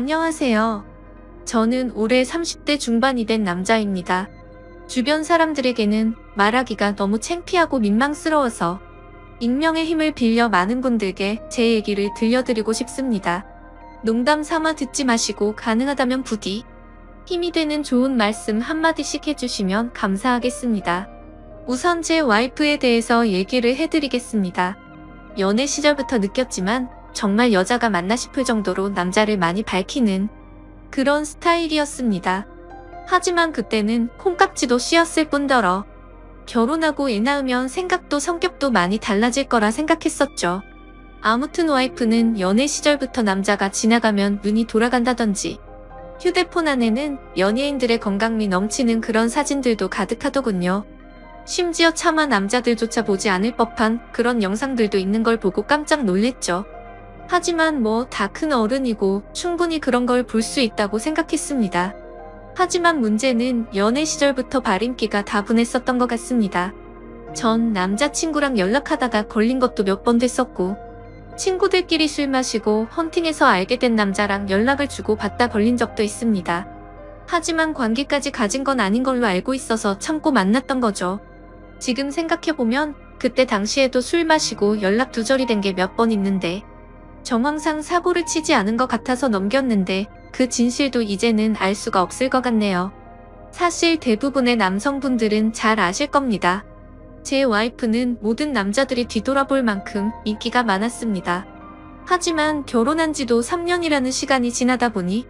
안녕하세요. 저는 올해 30대 중반이 된 남자입니다. 주변 사람들에게는 말하기가 너무 창피하고 민망스러워서 익명의 힘을 빌려 많은 분들께 제 얘기를 들려드리고 싶습니다. 농담 삼아 듣지 마시고 가능하다면 부디 힘이 되는 좋은 말씀 한마디씩 해주시면 감사하겠습니다. 우선 제 와이프에 대해서 얘기를 해드리겠습니다. 연애 시절부터 느꼈지만 정말 여자가 맞나 싶을 정도로 남자를 많이 밝히는 그런 스타일이었습니다. 하지만 그때는 콩깍지도 씌었을 뿐더러 결혼하고 애 낳으면 생각도 성격도 많이 달라질 거라 생각했었죠. 아무튼 와이프는 연애 시절부터 남자가 지나가면 눈이 돌아간다던지 휴대폰 안에는 연예인들의 건강미 넘치는 그런 사진들도 가득하더군요. 심지어 차마 남자들조차 보지 않을 법한 그런 영상들도 있는 걸 보고 깜짝 놀랬죠. 하지만 뭐 다 큰 어른이고 충분히 그런 걸 볼 수 있다고 생각했습니다. 하지만 문제는 연애 시절부터 발인기가 다분했었던 것 같습니다. 전 남자친구랑 연락하다가 걸린 것도 몇 번 됐었고, 친구들끼리 술 마시고 헌팅해서 알게 된 남자랑 연락을 주고 받다 걸린 적도 있습니다. 하지만 관계까지 가진 건 아닌 걸로 알고 있어서 참고 만났던 거죠. 지금 생각해보면 그때 당시에도 술 마시고 연락 두절이 된 게 몇 번 있는데 정황상 사고를 치지 않은 것 같아서 넘겼는데 그 진실도 이제는 알 수가 없을 것 같네요. 사실 대부분의 남성분들은 잘 아실 겁니다. 제 와이프는 모든 남자들이 뒤돌아볼 만큼 인기가 많았습니다. 하지만 결혼한 지도 3년이라는 시간이 지나다 보니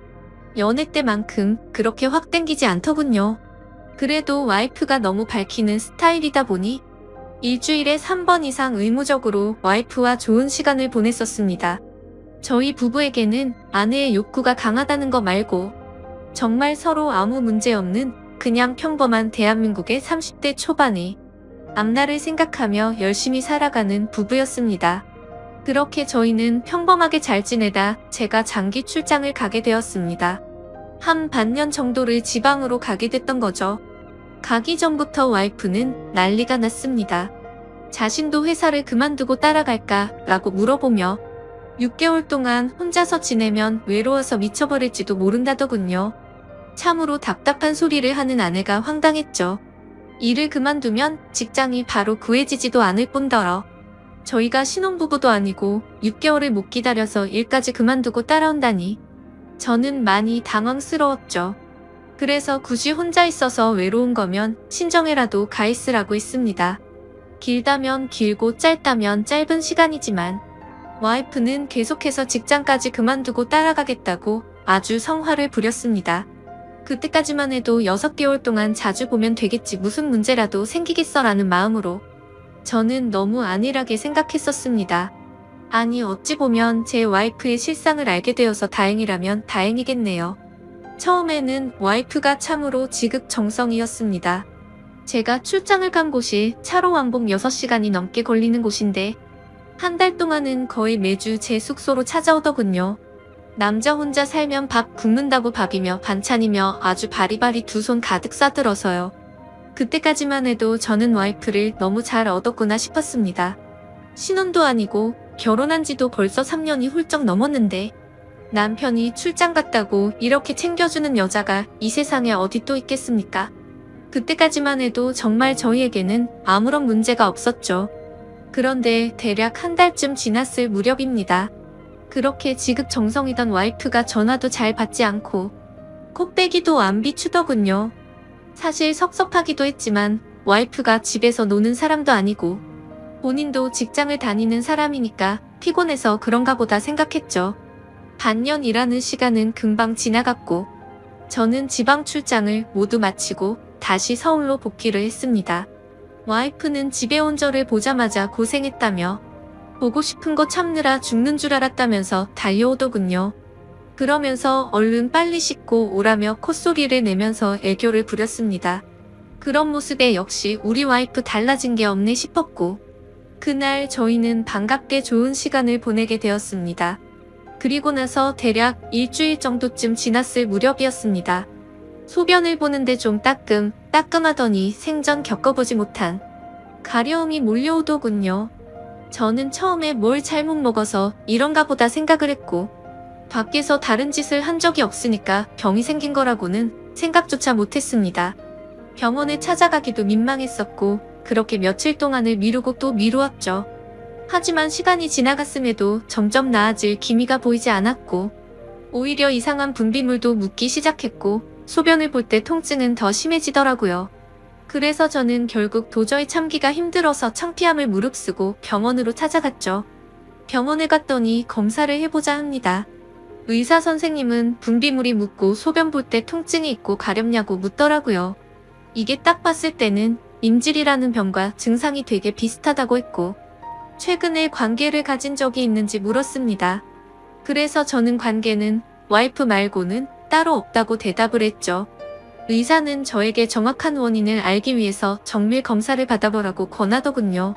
연애 때만큼 그렇게 확 땡기지 않더군요. 그래도 와이프가 너무 밝히는 스타일이다 보니 일주일에 3번 이상 의무적으로 와이프와 좋은 시간을 보냈었습니다. 저희 부부에게는 아내의 욕구가 강하다는 거 말고 정말 서로 아무 문제 없는 그냥 평범한 대한민국의 30대 초반의 앞날을 생각하며 열심히 살아가는 부부였습니다. 그렇게 저희는 평범하게 잘 지내다 제가 장기 출장을 가게 되었습니다. 한 반년 정도를 지방으로 가게 됐던 거죠. 가기 전부터 와이프는 난리가 났습니다. 자신도 회사를 그만두고 따라갈까 라고 물어보며 6개월 동안 혼자서 지내면 외로워서 미쳐버릴지도 모른다더군요. 참으로 답답한 소리를 하는 아내가 황당했죠. 일을 그만두면 직장이 바로 구해지지도 않을 뿐더러 저희가 신혼부부도 아니고 6개월을 못 기다려서 일까지 그만두고 따라온다니 저는 많이 당황스러웠죠. 그래서 굳이 혼자 있어서 외로운 거면 친정에라도 가 있으라고 했습니다. 길다면 길고 짧다면 짧은 시간이지만 와이프는 계속해서 직장까지 그만두고 따라가겠다고 아주 성화를 부렸습니다. 그때까지만 해도 6개월 동안 자주 보면 되겠지 무슨 문제라도 생기겠어라는 마음으로 저는 너무 안일하게 생각했었습니다. 아니 어찌 보면 제 와이프의 실상을 알게 되어서 다행이라면 다행이겠네요. 처음에는 와이프가 참으로 지극정성이었습니다. 제가 출장을 간 곳이 차로 왕복 6시간이 넘게 걸리는 곳인데 한 달 동안은 거의 매주 제 숙소로 찾아오더군요. 남자 혼자 살면 밥 굶는다고 밥이며 반찬이며 아주 바리바리 두 손 가득 싸들어서요. 그때까지만 해도 저는 와이프를 너무 잘 얻었구나 싶었습니다. 신혼도 아니고 결혼한 지도 벌써 3년이 훌쩍 넘었는데 남편이 출장 갔다고 이렇게 챙겨주는 여자가 이 세상에 어디 또 있겠습니까? 그때까지만 해도 정말 저희에게는 아무런 문제가 없었죠. 그런데 대략 한 달쯤 지났을 무렵입니다. 그렇게 지극정성이던 와이프가 전화도 잘 받지 않고 콧배기도 안 비추더군요. 사실 섭섭하기도 했지만 와이프가 집에서 노는 사람도 아니고 본인도 직장을 다니는 사람이니까 피곤해서 그런가 보다 생각했죠. 반년이라는 시간은 금방 지나갔고 저는 지방 출장을 모두 마치고 다시 서울로 복귀를 했습니다. 와이프는 집에 온 저를 보자마자 고생했다며 보고 싶은 거 참느라 죽는 줄 알았다면서 달려오더군요. 그러면서 얼른 빨리 씻고 오라며 콧소리를 내면서 애교를 부렸습니다. 그런 모습에 역시 우리 와이프 달라진 게 없네 싶었고 그날 저희는 반갑게 좋은 시간을 보내게 되었습니다. 그리고 나서 대략 일주일 정도쯤 지났을 무렵이었습니다. 소변을 보는데 좀 따끔하더니 생전 겪어보지 못한 가려움이 몰려오더군요. 저는 처음에 뭘 잘못 먹어서 이런가 보다 생각을 했고 밖에서 다른 짓을 한 적이 없으니까 병이 생긴 거라고는 생각조차 못했습니다. 병원에 찾아가기도 민망했었고 그렇게 며칠 동안을 미루고 또 미루었죠. 하지만 시간이 지나갔음에도 점점 나아질 기미가 보이지 않았고 오히려 이상한 분비물도 묻기 시작했고 소변을 볼 때 통증은 더 심해지더라고요. 그래서 저는 결국 도저히 참기가 힘들어서 창피함을 무릅쓰고 병원으로 찾아갔죠. 병원에 갔더니 검사를 해보자 합니다. 의사 선생님은 분비물이 묻고 소변 볼 때 통증이 있고 가렵냐고 묻더라고요. 이게 딱 봤을 때는 임질이라는 병과 증상이 되게 비슷하다고 했고 최근에 관계를 가진 적이 있는지 물었습니다. 그래서 저는 관계는 와이프 말고는 따로 없다고 대답을 했죠. 의사는 저에게 정확한 원인을 알기 위해서 정밀 검사를 받아보라고 권하더군요.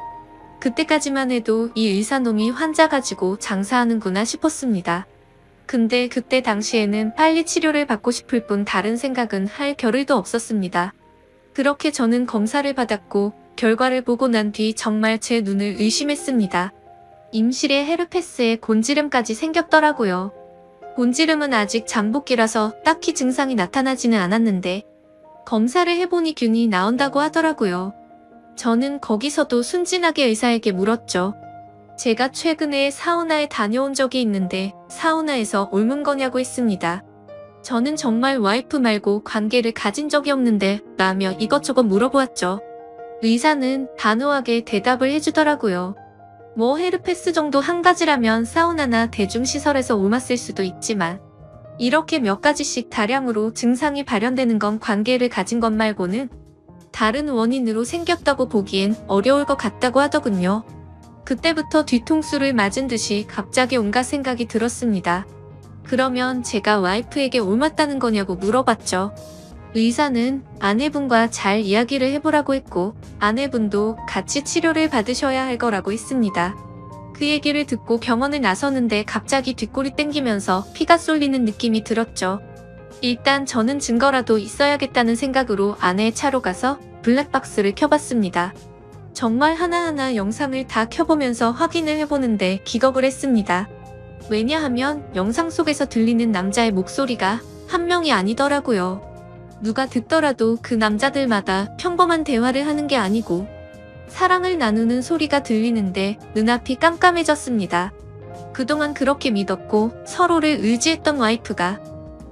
그때까지만 해도 이 의사놈이 환자 가지고 장사하는구나 싶었습니다. 근데 그때 당시에는 빨리 치료를 받고 싶을 뿐 다른 생각은 할 겨를도 없었습니다. 그렇게 저는 검사를 받았고 결과를 보고 난 뒤 정말 제 눈을 의심했습니다. 임실에 헤르페스에 곤지름까지 생겼더라고요. 곤지름은 아직 잠복기라서 딱히 증상이 나타나지는 않았는데 검사를 해보니 균이 나온다고 하더라고요. 저는 거기서도 순진하게 의사에게 물었죠. 제가 최근에 사우나에 다녀온 적이 있는데 사우나에서 옮은 거냐고 했습니다. 저는 정말 와이프 말고 관계를 가진 적이 없는데 라며 이것저것 물어보았죠. 의사는 단호하게 대답을 해주더라고요. 뭐 헤르페스 정도 한 가지라면 사우나나 대중시설에서 옮았을 수도 있지만 이렇게 몇 가지씩 다량으로 증상이 발현되는 건 관계를 가진 것 말고는 다른 원인으로 생겼다고 보기엔 어려울 것 같다고 하더군요. 그때부터 뒤통수를 맞은 듯이 갑자기 온갖 생각이 들었습니다. 그러면 제가 와이프에게 옮았다는 거냐고 물어봤죠. 의사는 아내분과 잘 이야기를 해보라고 했고 아내분도 같이 치료를 받으셔야 할 거라고 했습니다. 그 얘기를 듣고 병원을 나서는데 갑자기 뒷골이 땡기면서 피가 쏠리는 느낌이 들었죠. 일단 저는 증거라도 있어야겠다는 생각으로 아내의 차로 가서 블랙박스를 켜봤습니다. 정말 하나하나 영상을 다 켜보면서 확인을 해보는데 기겁을 했습니다. 왜냐하면 영상 속에서 들리는 남자의 목소리가 한 명이 아니더라고요. 누가 듣더라도 그 남자들마다 평범한 대화를 하는 게 아니고 사랑을 나누는 소리가 들리는데 눈앞이 깜깜해졌습니다. 그동안 그렇게 믿었고 서로를 의지했던 와이프가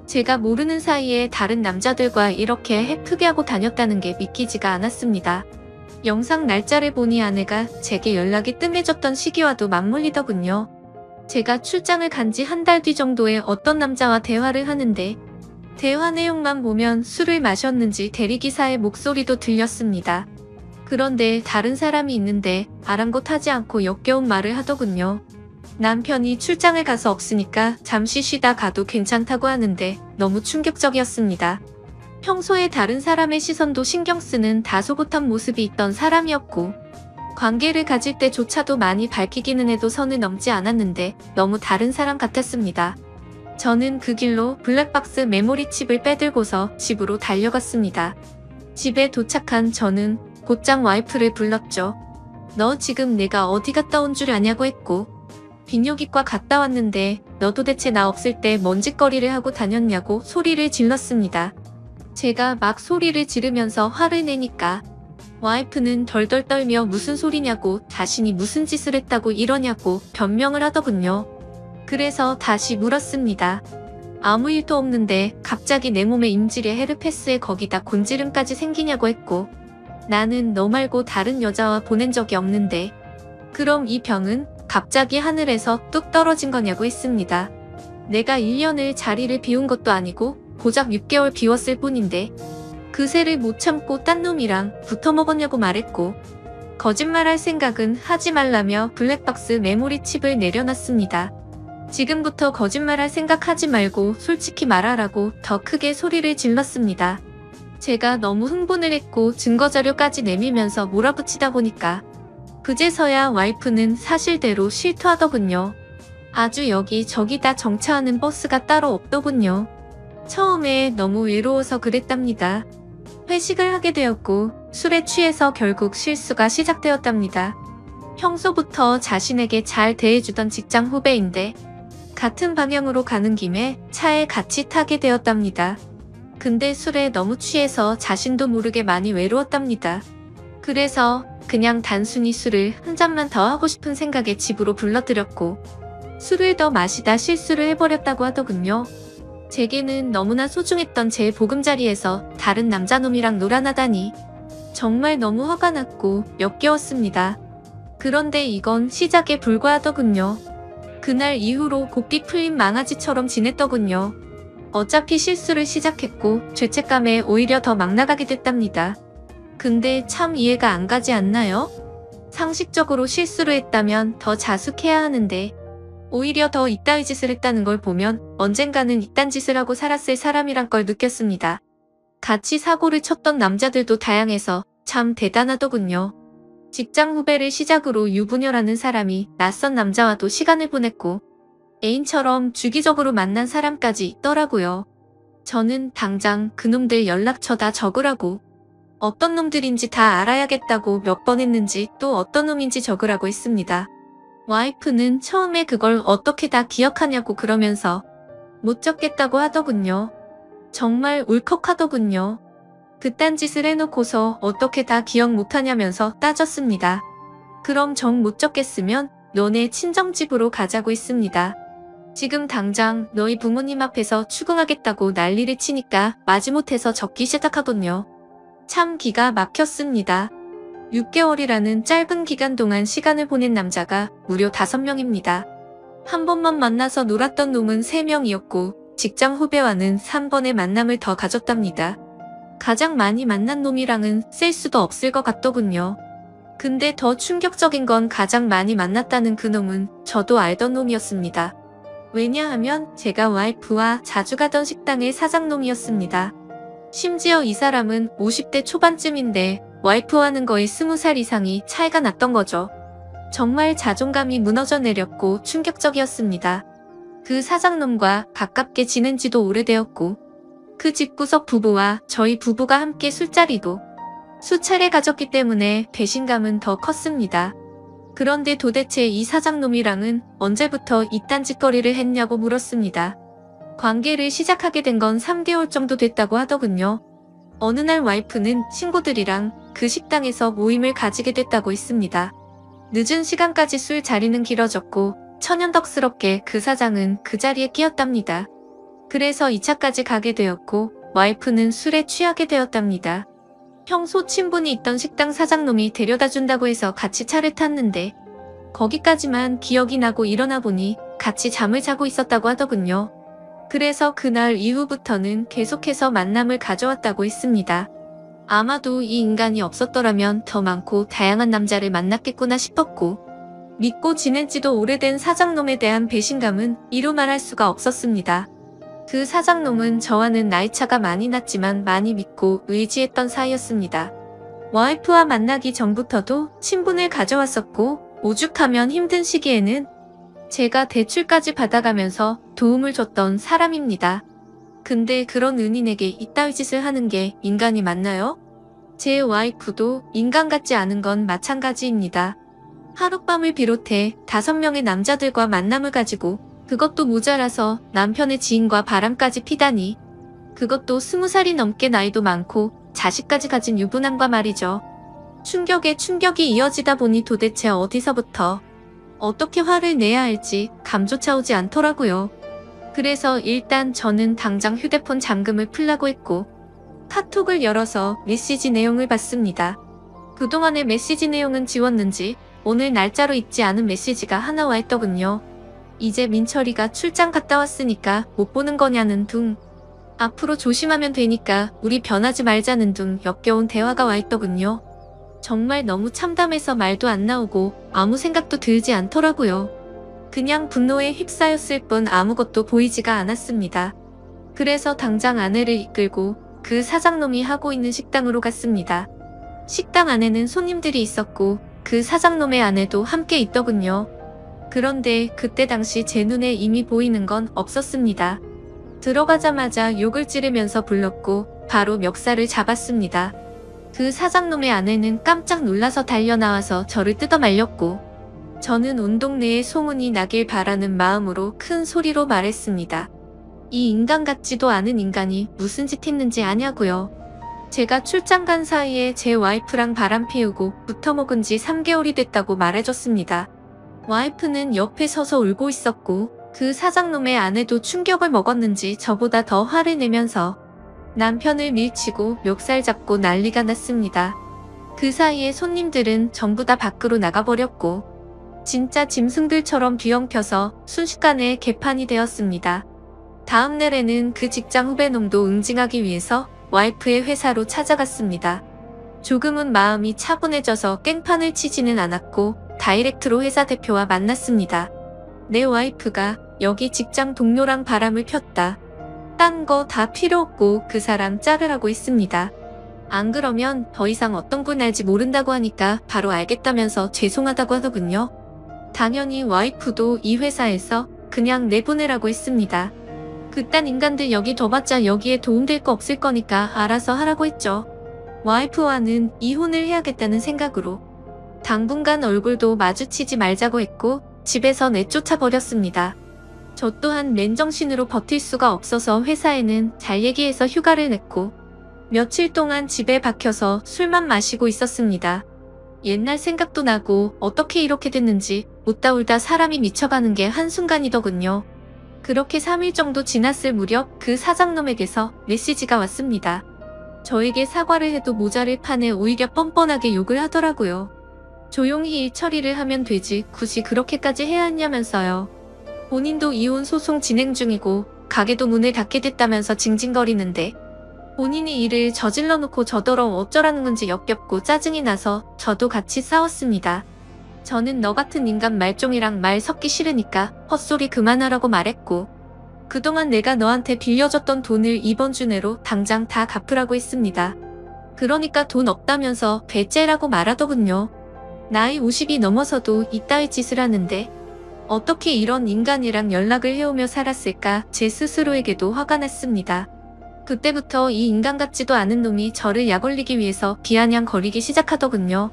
제가 모르는 사이에 다른 남자들과 이렇게 해프게 하고 다녔다는 게 믿기지가 않았습니다. 영상 날짜를 보니 아내가 제게 연락이 뜸해졌던 시기와도 맞물리더군요. 제가 출장을 간 지 한 달 뒤 정도에 어떤 남자와 대화를 하는데 대화 내용만 보면 술을 마셨는지 대리기사의 목소리도 들렸습니다. 그런데 다른 사람이 있는데 아랑곳하지 않고 역겨운 말을 하더군요. 남편이 출장을 가서 없으니까 잠시 쉬다 가도 괜찮다고 하는데 너무 충격적이었습니다. 평소에 다른 사람의 시선도 신경 쓰는 다소곳한 모습이 있던 사람이었고 관계를 가질 때조차도 많이 밝히기는 해도 선을 넘지 않았는데 너무 다른 사람 같았습니다. 저는 그 길로 블랙박스 메모리 칩을 빼들고서 집으로 달려갔습니다. 집에 도착한 저는 곧장 와이프를 불렀죠. 너 지금 내가 어디 갔다 온 줄 아냐고 했고 비뇨기과 갔다 왔는데 너 도대체 나 없을 때 뭔 짓거리를 하고 다녔냐고 소리를 질렀습니다. 제가 막 소리를 지르면서 화를 내니까 와이프는 덜덜 떨며 무슨 소리냐고 자신이 무슨 짓을 했다고 이러냐고 변명을 하더군요. 그래서 다시 물었습니다. 아무 일도 없는데 갑자기 내 몸에 임질에 헤르페스에 거기다 곤지름까지 생기냐고 했고 나는 너 말고 다른 여자와 보낸 적이 없는데 그럼 이 병은 갑자기 하늘에서 뚝 떨어진 거냐고 했습니다. 내가 1년을 자리를 비운 것도 아니고 고작 6개월 비웠을 뿐인데 그새를 못 참고 딴 놈이랑 붙어먹었냐고 말했고 거짓말할 생각은 하지 말라며 블랙박스 메모리 칩을 내려놨습니다. 지금부터 거짓말할 생각하지 말고 솔직히 말하라고 더 크게 소리를 질렀습니다. 제가 너무 흥분을 했고 증거자료까지 내밀면서 몰아붙이다 보니까 그제서야 와이프는 사실대로 실토하더군요. 아주 여기저기 다 정차하는 버스가 따로 없더군요. 처음에 너무 외로워서 그랬답니다. 회식을 하게 되었고 술에 취해서 결국 실수가 시작되었답니다. 평소부터 자신에게 잘 대해주던 직장 후배인데 같은 방향으로 가는 김에 차에 같이 타게 되었답니다. 근데 술에 너무 취해서 자신도 모르게 많이 외로웠답니다. 그래서 그냥 단순히 술을 한 잔만 더 하고 싶은 생각에 집으로 불러들였고 술을 더 마시다 실수를 해버렸다고 하더군요. 제게는 너무나 소중했던 제 보금자리에서 다른 남자놈이랑 놀아나다니 정말 너무 화가 났고 역겨웠습니다. 그런데 이건 시작에 불과하더군요. 그날 이후로 고삐 풀린 망아지처럼 지냈더군요. 어차피 실수를 시작했고 죄책감에 오히려 더 막 나가게 됐답니다. 근데 참 이해가 안 가지 않나요? 상식적으로 실수를 했다면 더 자숙해야 하는데 오히려 더 이따위 짓을 했다는 걸 보면 언젠가는 이딴 짓을 하고 살았을 사람이란 걸 느꼈습니다. 같이 사고를 쳤던 남자들도 다양해서 참 대단하더군요. 직장 후배를 시작으로 유부녀라는 사람이 낯선 남자와도 시간을 보냈고 애인처럼 주기적으로 만난 사람까지 있더라고요. 저는 당장 그놈들 연락처 다 적으라고 어떤 놈들인지 다 알아야겠다고 몇 번 했는지 또 어떤 놈인지 적으라고 했습니다. 와이프는 처음에 그걸 어떻게 다 기억하냐고 그러면서 못 적겠다고 하더군요. 정말 울컥하더군요. 그딴 짓을 해놓고서 어떻게 다 기억 못하냐면서 따졌습니다. 그럼 정 못 적겠으면 너네 친정집으로 가자고 했습니다. 지금 당장 너희 부모님 앞에서 추궁하겠다고 난리를 치니까 마지못해서 적기 시작하군요. 참 기가 막혔습니다. 6개월이라는 짧은 기간 동안 시간을 보낸 남자가 무려 5명입니다. 한 번만 만나서 놀았던 놈은 3명이었고 직장 후배와는 3번의 만남을 더 가졌답니다. 가장 많이 만난 놈이랑은 셀 수도 없을 것 같더군요. 근데 더 충격적인 건 가장 많이 만났다는 그 놈은 저도 알던 놈이었습니다. 왜냐하면 제가 와이프와 자주 가던 식당의 사장놈이었습니다. 심지어 이 사람은 50대 초반쯤인데 와이프와는 거의 20살 이상이 차이가 났던 거죠. 정말 자존감이 무너져 내렸고 충격적이었습니다. 그 사장놈과 가깝게 지낸 지도 오래되었고 그 집구석 부부와 저희 부부가 함께 술자리도 수차례 가졌기 때문에 배신감은 더 컸습니다. 그런데 도대체 이 사장놈이랑은 언제부터 이딴 짓거리를 했냐고 물었습니다. 관계를 시작하게 된 건 3개월 정도 됐다고 하더군요. 어느 날 와이프는 친구들이랑 그 식당에서 모임을 가지게 됐다고 했습니다. 늦은 시간까지 술 자리는 길어졌고 천연덕스럽게 그 사장은 그 자리에 끼었답니다. 그래서 2차까지 가게 되었고 와이프는 술에 취하게 되었답니다. 평소 친분이 있던 식당 사장놈이 데려다 준다고 해서 같이 차를 탔는데 거기까지만 기억이 나고 일어나 보니 같이 잠을 자고 있었다고 하더군요. 그래서 그날 이후부터는 계속해서 만남을 가져왔다고 했습니다. 아마도 이 인간이 없었더라면 더 많고 다양한 남자를 만났겠구나 싶었고 믿고 지낸 지도 오래된 사장놈에 대한 배신감은 이루 말할 수가 없었습니다. 그 사장놈은 저와는 나이차가 많이 났지만 많이 믿고 의지했던 사이였습니다. 와이프와 만나기 전부터도 친분을 가져왔었고 오죽하면 힘든 시기에는 제가 대출까지 받아가면서 도움을 줬던 사람입니다. 근데 그런 은인에게 이따위 짓을 하는 게 인간이 맞나요? 제 와이프도 인간 같지 않은 건 마찬가지입니다. 하룻밤을 비롯해 5명의 남자들과 만남을 가지고 그것도 모자라서 남편의 지인과 바람까지 피다니 그것도 20살이 넘게 나이도 많고 자식까지 가진 유부남과 말이죠. 충격에 충격이 이어지다 보니 도대체 어디서부터 어떻게 화를 내야 할지 감조차 오지 않더라고요. 그래서 일단 저는 당장 휴대폰 잠금을 풀라고 했고 카톡을 열어서 메시지 내용을 봤습니다. 그동안의 메시지 내용은 지웠는지 오늘 날짜로 잊지 않은 메시지가 하나 와 있더군요. 이제 민철이가 출장 갔다 왔으니까 못 보는 거냐는 둥. 앞으로 조심하면 되니까 우리 변하지 말자는 둥 역겨운 대화가 와 있더군요. 정말 너무 참담해서 말도 안 나오고 아무 생각도 들지 않더라고요. 그냥 분노에 휩싸였을 뿐 아무것도 보이지가 않았습니다. 그래서 당장 아내를 이끌고 그 사장놈이 하고 있는 식당으로 갔습니다. 식당 안에는 손님들이 있었고 그 사장놈의 아내도 함께 있더군요. 그런데 그때 당시 제 눈에 이미 보이는 건 없었습니다. 들어가자마자 욕을 지르면서 불렀고 바로 멱살을 잡았습니다. 그 사장놈의 아내는 깜짝 놀라서 달려나와서 저를 뜯어말렸고 저는 온 동네에 소문이 나길 바라는 마음으로 큰 소리로 말했습니다. 이 인간 같지도 않은 인간이 무슨 짓 했는지 아냐고요. 제가 출장 간 사이에 제 와이프랑 바람 피우고 붙어먹은 지 3개월이 됐다고 말해줬습니다. 와이프는 옆에 서서 울고 있었고 그 사장놈의 아내도 충격을 먹었는지 저보다 더 화를 내면서 남편을 밀치고 멱살 잡고 난리가 났습니다. 그 사이에 손님들은 전부 다 밖으로 나가버렸고 진짜 짐승들처럼 뒤엉켜서 순식간에 개판이 되었습니다. 다음 날에는 그 직장 후배놈도 응징하기 위해서 와이프의 회사로 찾아갔습니다. 조금은 마음이 차분해져서 깽판을 치지는 않았고 다이렉트로 회사 대표와 만났습니다. 내 와이프가 여기 직장 동료랑 바람을 폈다. 딴 거 다 필요 없고 그 사람 자르라고 했습니다. 안 그러면 더 이상 어떤 꼴 날지 모른다고 하니까 바로 알겠다면서 죄송하다고 하더군요. 당연히 와이프도 이 회사에서 그냥 내보내라고 했습니다. 그딴 인간들 여기 둬봤자 여기에 도움될 거 없을 거니까 알아서 하라고 했죠. 와이프와는 이혼을 해야겠다는 생각으로 당분간 얼굴도 마주치지 말자고 했고 집에서 내쫓아 버렸습니다. 저 또한 맨정신으로 버틸 수가 없어서 회사에는 잘 얘기해서 휴가를 냈고 며칠 동안 집에 박혀서 술만 마시고 있었습니다. 옛날 생각도 나고 어떻게 이렇게 됐는지 웃다 울다 사람이 미쳐가는 게 한순간이더군요. 그렇게 3일 정도 지났을 무렵 그 사장놈에게서 메시지가 왔습니다. 저에게 사과를 해도 모자를 파내 오히려 뻔뻔하게 욕을 하더라고요. 조용히 일 처리를 하면 되지 굳이 그렇게까지 해야 했냐면서요. 본인도 이혼 소송 진행 중이고 가게도 문을 닫게 됐다면서 징징거리는데 본인이 일을 저질러 놓고 저더러 어쩌라는 건지 역겹고 짜증이 나서 저도 같이 싸웠습니다. 저는 너 같은 인간 말종이랑 말 섞기 싫으니까 헛소리 그만하라고 말했고 그동안 내가 너한테 빌려줬던 돈을 이번 주 내로 당장 다 갚으라고 했습니다. 그러니까 돈 없다면서 배째라고 말하더군요. 나이 50이 넘어서도 이따위 짓을 하는데 어떻게 이런 인간이랑 연락을 해오며 살았을까 제 스스로에게도 화가 났습니다. 그때부터 이 인간 같지도 않은 놈이 저를 약올리기 위해서 비아냥거리기 시작하더군요.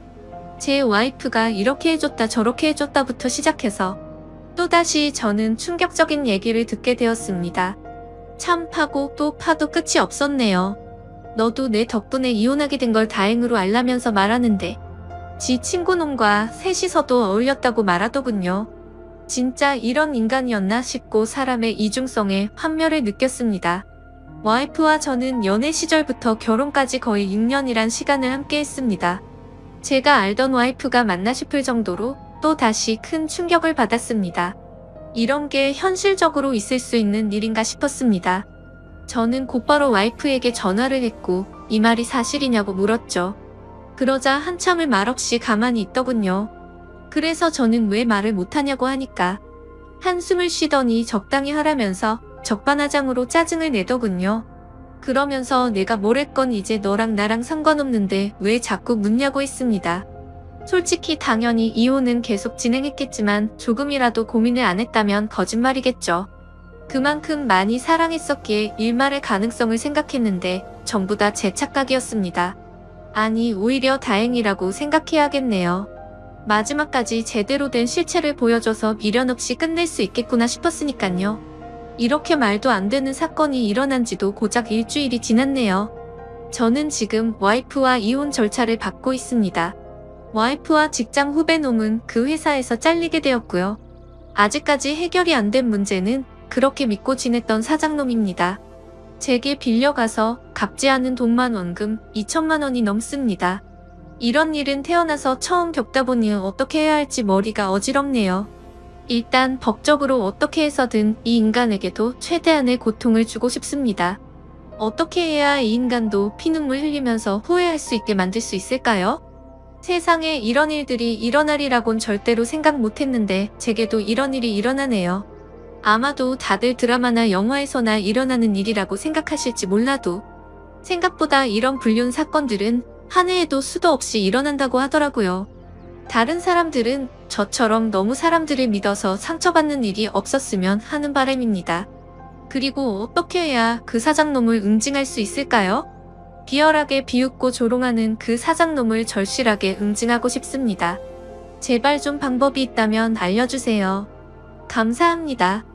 제 와이프가 이렇게 해줬다 저렇게 해줬다부터 시작해서 또다시 저는 충격적인 얘기를 듣게 되었습니다. 참 파고 또 파도 끝이 없었네요. 너도 내 덕분에 이혼하게 된 걸 다행으로 알라면서 말하는데 지 친구놈과 셋이서도 어울렸다고 말하더군요. 진짜 이런 인간이었나 싶고 사람의 이중성에 환멸을 느꼈습니다. 와이프와 저는 연애 시절부터 결혼까지 거의 6년이란 시간을 함께 했습니다. 제가 알던 와이프가 맞나 싶을 정도로 또 다시 큰 충격을 받았습니다. 이런 게 현실적으로 있을 수 있는 일인가 싶었습니다. 저는 곧바로 와이프에게 전화를 했고 이 말이 사실이냐고 물었죠. 그러자 한참을 말없이 가만히 있더군요. 그래서 저는 왜 말을 못하냐고 하니까 한숨을 쉬더니 적당히 하라면서 적반하장으로 짜증을 내더군요. 그러면서 내가 뭘 했건 이제 너랑 나랑 상관없는데 왜 자꾸 묻냐고 했습니다. 솔직히 당연히 이혼은 계속 진행했겠지만 조금이라도 고민을 안 했다면 거짓말이겠죠. 그만큼 많이 사랑했었기에 일말의 가능성을 생각했는데 전부 다 제 착각이었습니다. 아니 오히려 다행이라고 생각해야겠네요. 마지막까지 제대로 된 실체를 보여줘서 미련 없이 끝낼 수 있겠구나 싶었으니깐요. 이렇게 말도 안 되는 사건이 일어난 지도 고작 일주일이 지났네요. 저는 지금 와이프와 이혼 절차를 받고 있습니다. 와이프와 직장 후배놈은 그 회사에서 잘리게 되었고요. 아직까지 해결이 안 된 문제는 그렇게 믿고 지냈던 사장놈입니다. 제게 빌려가서 갚지 않은 돈만 원금 2천만 원이 넘습니다. 이런 일은 태어나서 처음 겪다 보니 어떻게 해야 할지 머리가 어지럽네요. 일단 법적으로 어떻게 해서든 이 인간에게도 최대한의 고통을 주고 싶습니다. 어떻게 해야 이 인간도 피눈물 흘리면서 후회할 수 있게 만들 수 있을까요? 세상에 이런 일들이 일어나리라곤 절대로 생각 못했는데 제게도 이런 일이 일어나네요. 아마도 다들 드라마나 영화에서나 일어나는 일이라고 생각하실지 몰라도 생각보다 이런 불륜 사건들은 한 해에도 수도 없이 일어난다고 하더라고요. 다른 사람들은 저처럼 너무 사람들을 믿어서 상처받는 일이 없었으면 하는 바람입니다. 그리고 어떻게 해야 그 사장놈을 응징할 수 있을까요? 비열하게 비웃고 조롱하는 그 사장놈을 절실하게 응징하고 싶습니다. 제발 좀 방법이 있다면 알려주세요. 감사합니다.